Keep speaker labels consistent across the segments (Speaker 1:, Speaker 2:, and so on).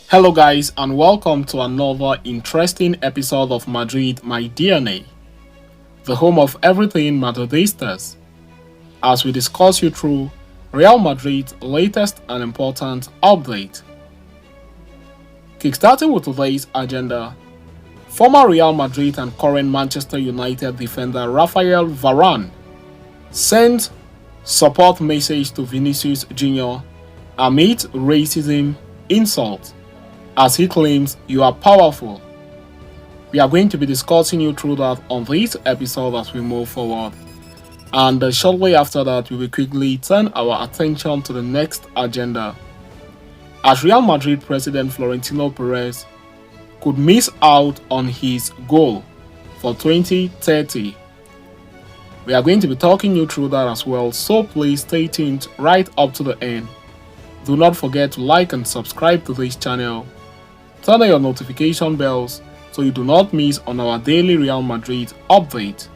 Speaker 1: Hello guys and welcome to another interesting episode of Madrid My DNA, the home of everything Madridistas, as we discuss you through Real Madrid's latest and important update. Kickstarting with today's agenda, former Real Madrid and current Manchester United defender Rafael Varane sent support message to Vinicius Jr. amid racism insult as he claims you are powerful. We are going to be discussing you through that on this episode as we move forward. And shortly after that, we will quickly turn our attention to the next agenda. As Real Madrid president Florentino Perez could miss out on his goal for 2030. We are going to be talking you through that as well, so please stay tuned right up to the end. Do not forget to like and subscribe to this channel. Turn on your notification bells so you do not miss on our daily Real Madrid update.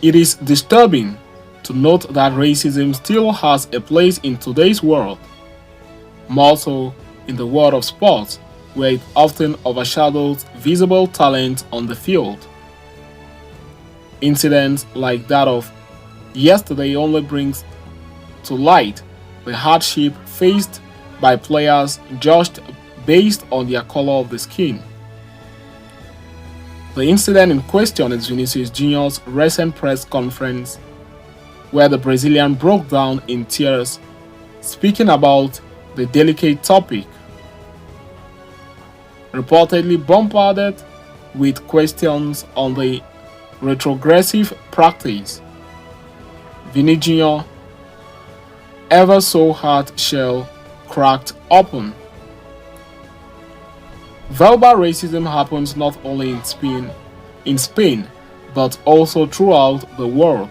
Speaker 1: It is disturbing to note that racism still has a place in today's world, more so in the world of sports, where it often overshadows visible talent on the field. Incidents like that of yesterday only brings to light the hardship faced by players judged based on their color of the skin. The incident in question is Vinicius Jr.'s recent press conference, where the Brazilian broke down in tears, speaking about the delicate topic. Reportedly bombarded with questions on the retrogressive practice, Vini Jr. ever so hard shell cracked open. Verbal racism happens not only in Spain, but also throughout the world.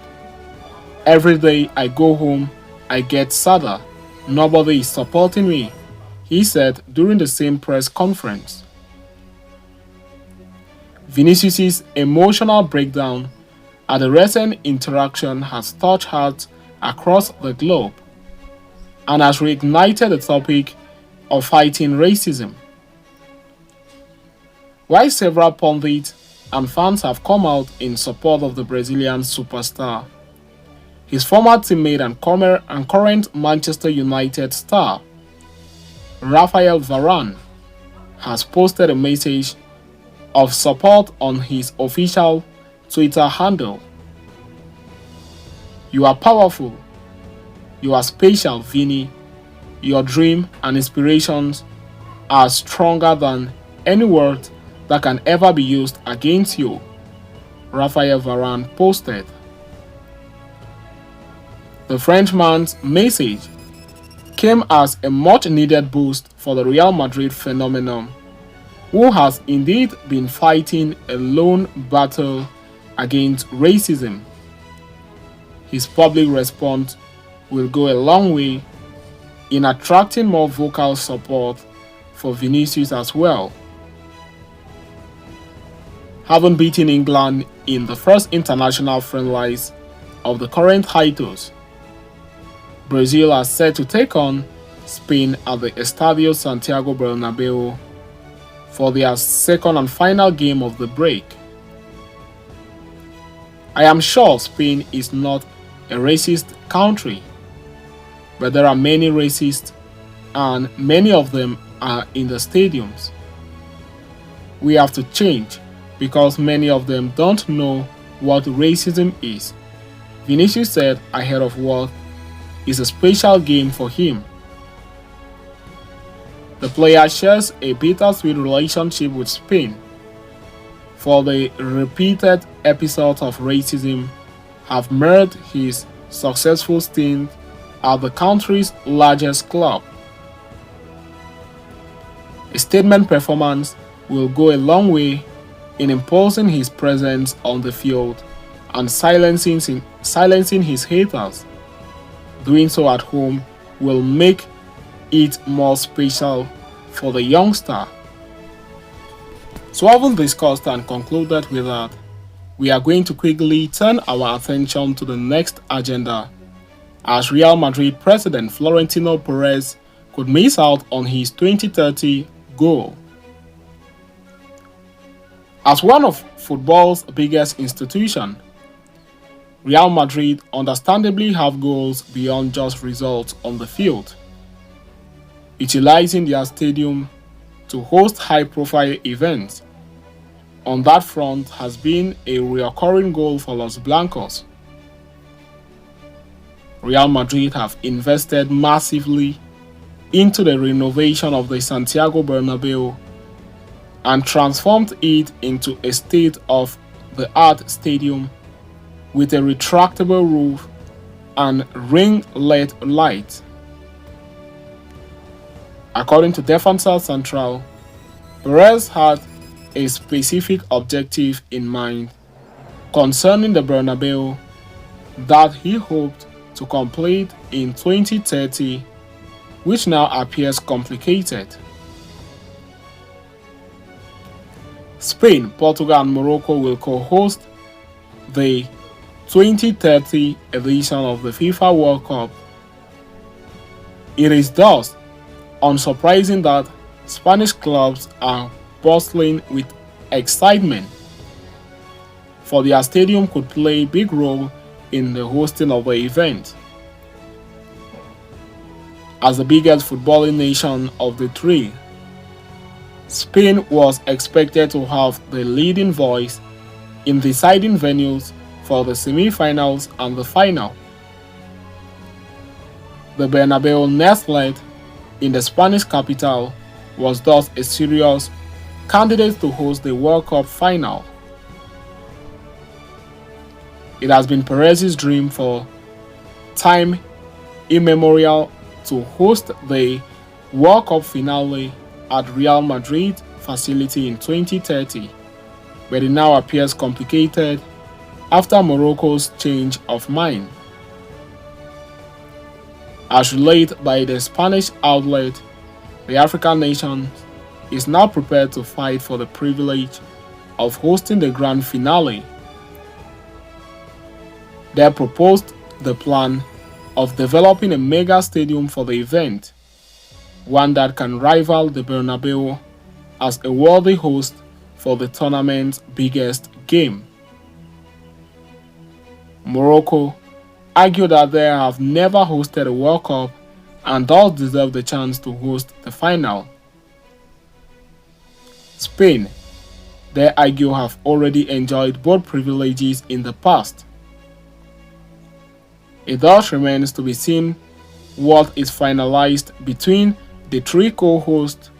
Speaker 1: Every day I go home, I get sadder. Nobody is supporting me, he said during the same press conference. Vinicius' emotional breakdown at the recent interaction has touched hearts across the globe and has reignited the topic of fighting racism. While several pundits and fans have come out in support of the Brazilian superstar, his former teammate and current Manchester United star, Rafael Varane, has posted a message of support on his official Twitter handle. You are powerful. You are special, Vini. Your dream and inspirations are stronger than any word that can ever be used against you, Rafael Varane posted. The Frenchman's message came as a much-needed boost for the Real Madrid phenomenon, who has indeed been fighting a lone battle against racism. His public response will go a long way in attracting more vocal support for Vinicius as well. Having beaten England in the first international friendlies of the current hiatus, Brazil are set to take on Spain at the Estadio Santiago Bernabeu for their second and final game of the break. I am sure Spain is not a racist country, but there are many racists and many of them are in the stadiums. We have to change because many of them don't know what racism is, Vinicius said ahead of what is a special game for him. The player shares a bittersweet relationship with Spain, for the repeated episodes of racism have marred his successful stint at the country's largest club. A statement performance will go a long way in imposing his presence on the field and silencing his haters. Doing so at home will make it more special for the youngster. So having discussed and concluded with that, we are going to quickly turn our attention to the next agenda, as Real Madrid president Florentino Perez could miss out on his 2030 goal. As one of football's biggest institutions, Real Madrid understandably have goals beyond just results on the field. Utilizing their stadium to host high-profile events on that front has been a recurring goal for Los Blancos. Real Madrid have invested massively into the renovation of the Santiago Bernabeu and transformed it into a state-of-the-art stadium with a retractable roof and ring-LED lights. According to Defensor Central, Perez had a specific objective in mind concerning the Bernabeu that he hoped to complete in 2030, which now appears complicated. Spain, Portugal, and Morocco will co-host the 2030 edition of the FIFA World Cup. It is thus unsurprising that Spanish clubs are bustling with excitement, for their stadium could play a big role in the hosting of the event. As the biggest footballing nation of the three, Spain was expected to have the leading voice in deciding venues for the semi-finals and the final. The Bernabeu, nestled in the Spanish capital, was thus a serious candidate to host the World Cup final. It has been Perez's dream for time immemorial to host the World Cup finale at Real Madrid facility in 2030, but it now appears complicated after Morocco's change of mind. As relayed by the Spanish outlet, the African nation is now prepared to fight for the privilege of hosting the grand finale. They proposed the plan of developing a mega stadium for the event, one that can rival the Bernabeu as a worthy host for the tournament's biggest game. Morocco argued that they have never hosted a World Cup and thus deserve the chance to host the final. Spain, they argue, have already enjoyed both privileges in the past. It thus remains to be seen what is finalized between the three co-hosts,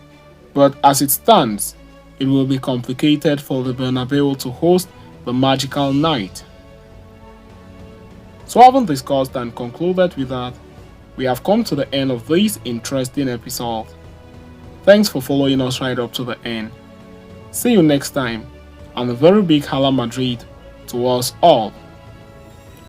Speaker 1: but as it stands, it will be complicated for the Bernabeu to host the magical night. So having discussed and concluded with that, we have come to the end of this interesting episode. Thanks for following us right up to the end. See you next time, and a very big Hala Madrid to us all.